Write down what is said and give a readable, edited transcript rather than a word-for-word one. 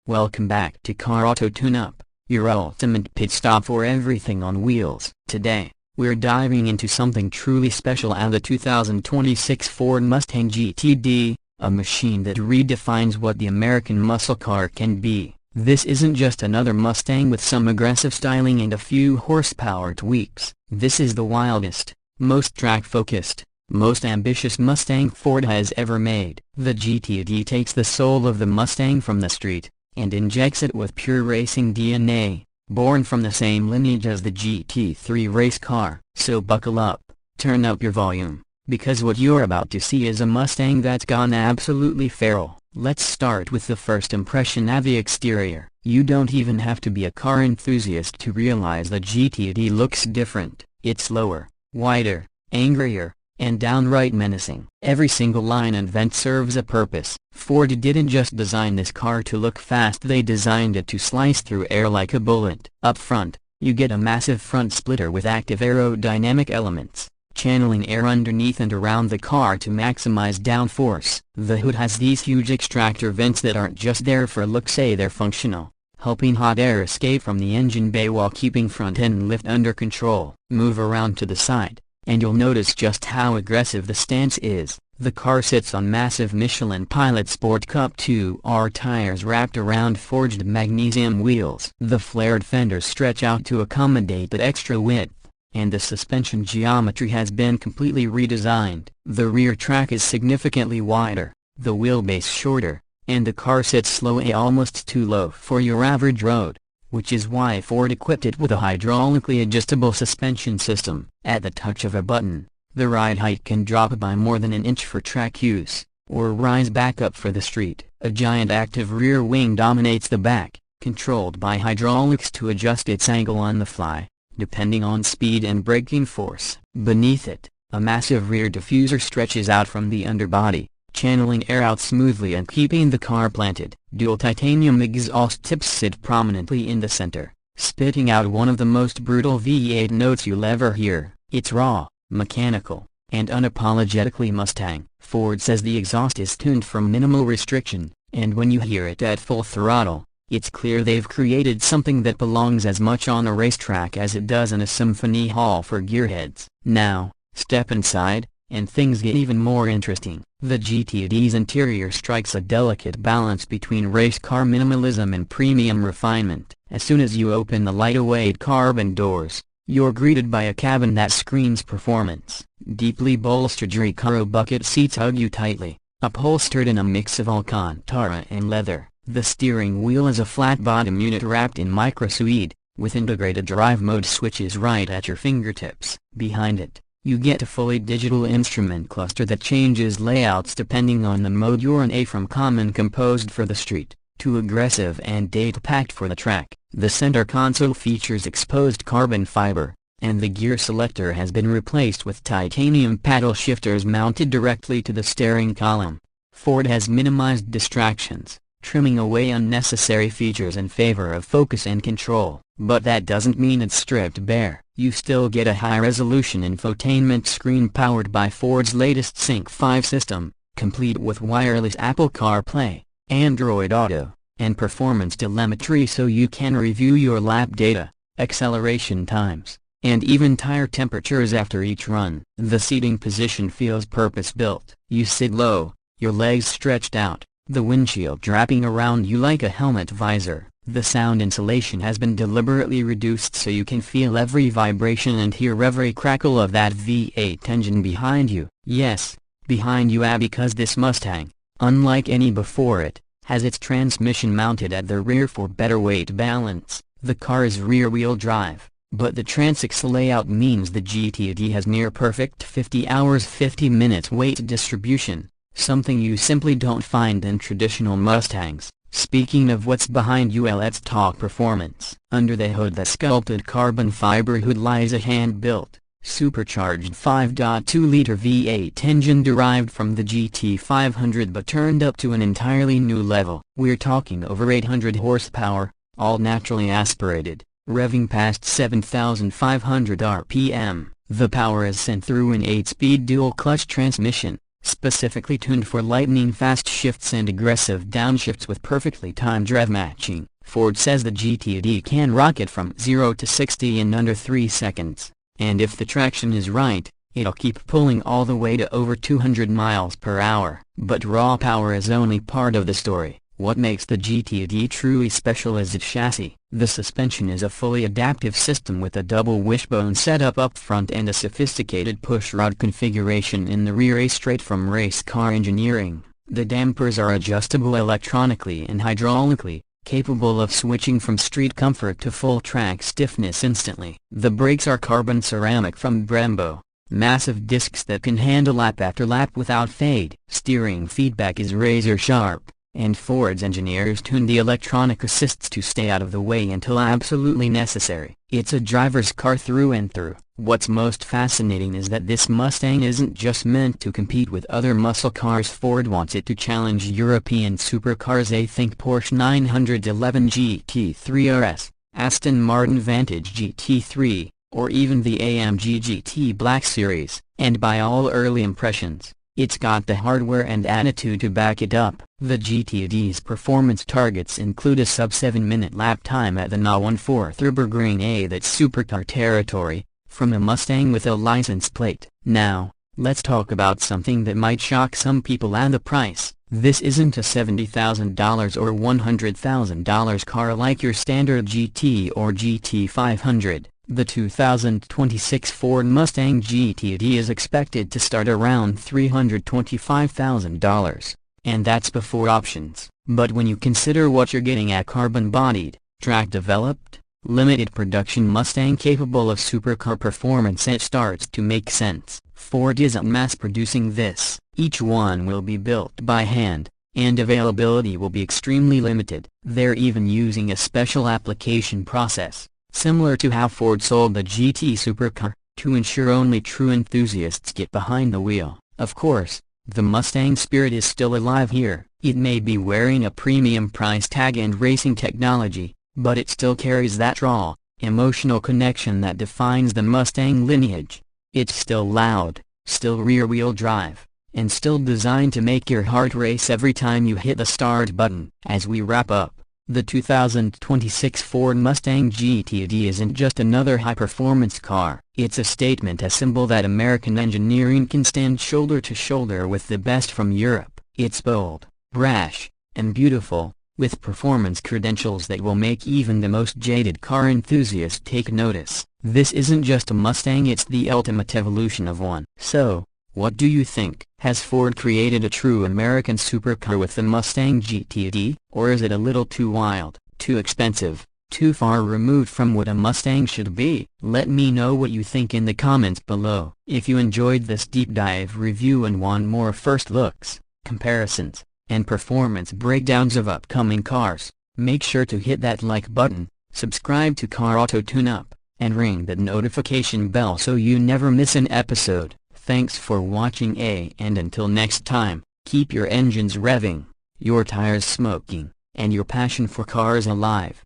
Welcome back to Car Auto Tune-Up, your ultimate pit stop for everything on wheels. Today, we're diving into something truly special at the 2026 Ford Mustang GTD, a machine that redefines what the American muscle car can be. This isn't just another Mustang with some aggressive styling and a few horsepower tweaks. This is the wildest, most track-focused, most ambitious Mustang Ford has ever made. The GTD takes the soul of the Mustang from the street, and injects it with pure racing DNA, born from the same lineage as the GT3 race car. So buckle up, turn up your volume, because what you're about to see is a Mustang that's gone absolutely feral. Let's start with the first impression at the exterior. You don't even have to be a car enthusiast to realize the GTD looks different. It's lower, wider, angrier, and downright menacing. Every single line and vent serves a purpose. Ford didn't just design this car to look fast, they designed it to slice through air like a bullet. Up front, you get a massive front splitter with active aerodynamic elements, channeling air underneath and around the car to maximize downforce. The hood has these huge extractor vents that aren't just there for looks, they're functional, helping hot air escape from the engine bay while keeping front-end lift under control. Move around to the side, and you'll notice just how aggressive the stance is. The car sits on massive Michelin Pilot Sport Cup 2R tires wrapped around forged magnesium wheels. The flared fenders stretch out to accommodate that extra width, and the suspension geometry has been completely redesigned. The rear track is significantly wider, the wheelbase shorter, and the car sits slow, almost too low for your average road, which is why Ford equipped it with a hydraulically adjustable suspension system. At the touch of a button, the ride height can drop by more than an inch for track use, or rise back up for the street. A giant active rear wing dominates the back, controlled by hydraulics to adjust its angle on the fly, depending on speed and braking force. Beneath it, a massive rear diffuser stretches out from the underbody, channeling air out smoothly and keeping the car planted. Dual titanium exhaust tips sit prominently in the center, spitting out one of the most brutal V8 notes you'll ever hear. It's raw, mechanical, and unapologetically Mustang. Ford says the exhaust is tuned for minimal restriction, and when you hear it at full throttle, it's clear they've created something that belongs as much on a racetrack as it does in a symphony hall for gearheads. Now, step inside, and things get even more interesting. The GTD's interior strikes a delicate balance between race car minimalism and premium refinement. As soon as you open the lightweight carbon doors, you're greeted by a cabin that screams performance. Deeply bolstered Recaro bucket seats hug you tightly, upholstered in a mix of Alcantara and leather. The steering wheel is a flat-bottom unit wrapped in micro-suede, with integrated drive mode switches right at your fingertips. Behind it, you get a fully digital instrument cluster that changes layouts depending on the mode you're in, from common composed for the street, to aggressive and data-packed for the track. The center console features exposed carbon fiber, and the gear selector has been replaced with titanium paddle shifters mounted directly to the steering column. Ford has minimized distractions, trimming away unnecessary features in favor of focus and control. But that doesn't mean it's stripped bare. You still get a high-resolution infotainment screen powered by Ford's latest Sync 5 system, complete with wireless Apple CarPlay, Android Auto, and performance telemetry so you can review your lap data, acceleration times, and even tire temperatures after each run. The seating position feels purpose-built. You sit low, your legs stretched out, the windshield wrapping around you like a helmet visor. The sound insulation has been deliberately reduced so you can feel every vibration and hear every crackle of that V8 engine behind you. Yes, behind you, because this Mustang, unlike any before it, has its transmission mounted at the rear for better weight balance. The car is rear-wheel drive, but the transaxle layout means the GTD has near-perfect 50 hours 50 minutes weight distribution, something you simply don't find in traditional Mustangs. Speaking of what's behind you, let's talk performance. Under the hood, the sculpted carbon fiber hood lies a hand-built, supercharged 5.2-liter V8 engine derived from the GT500 but turned up to an entirely new level. We're talking over 800 horsepower, all naturally aspirated, revving past 7,500 RPM. The power is sent through an 8-speed dual-clutch transmission, specifically tuned for lightning-fast shifts and aggressive downshifts with perfectly timed rev matching. Ford says the GTD can rocket from 0 to 60 in under 3 seconds, and if the traction is right, it'll keep pulling all the way to over 200 miles per hour. But raw power is only part of the story. What makes the GTD truly special is its chassis. The suspension is a fully adaptive system with a double wishbone setup up front and a sophisticated pushrod configuration in the rear, straight from race car engineering. The dampers are adjustable electronically and hydraulically, capable of switching from street comfort to full track stiffness instantly. The brakes are carbon ceramic from Brembo, massive discs that can handle lap after lap without fade. Steering feedback is razor sharp, and Ford's engineers tuned the electronic assists to stay out of the way until absolutely necessary. It's a driver's car through and through. What's most fascinating is that this Mustang isn't just meant to compete with other muscle cars. Ford wants it to challenge European supercars. Think Porsche 911 GT3 RS, Aston Martin Vantage GT3, or even the AMG GT Black Series. And by all early impressions, it's got the hardware and attitude to back it up. The GTD's performance targets include a sub-7-minute lap time at the Na1/4 A. That's supercar territory, from a Mustang with a license plate. Now, let's talk about something that might shock some people: and the price. This isn't a $70,000 or $100,000 car like your standard GT or GT500. The 2026 Ford Mustang GTD is expected to start around $325,000, and that's before options. But when you consider what you're getting: a carbon-bodied, track-developed, limited production Mustang capable of supercar performance, it starts to make sense. Ford isn't mass-producing this. Each one will be built by hand, and availability will be extremely limited. They're even using a special application process, similar to how Ford sold the GT Supercar, to ensure only true enthusiasts get behind the wheel. Of course, the Mustang spirit is still alive here. It may be wearing a premium price tag and racing technology, but it still carries that raw, emotional connection that defines the Mustang lineage. It's still loud, still rear-wheel drive, and still designed to make your heart race every time you hit the start button. As we wrap up, the 2026 Ford Mustang GTD isn't just another high-performance car. It's a statement, a symbol that American engineering can stand shoulder to shoulder with the best from Europe. It's bold, brash, and beautiful, with performance credentials that will make even the most jaded car enthusiast take notice. This isn't just a Mustang, it's the ultimate evolution of one. So, what do you think? Has Ford created a true American supercar with the Mustang GTD? Or is it a little too wild, too expensive, too far removed from what a Mustang should be? Let me know what you think in the comments below. If you enjoyed this deep dive review and want more first looks, comparisons, and performance breakdowns of upcoming cars, make sure to hit that like button, subscribe to Car Auto Tune-Up, and ring that notification bell so you never miss an episode. Thanks for watching, and until next time, keep your engines revving, your tires smoking, and your passion for cars alive.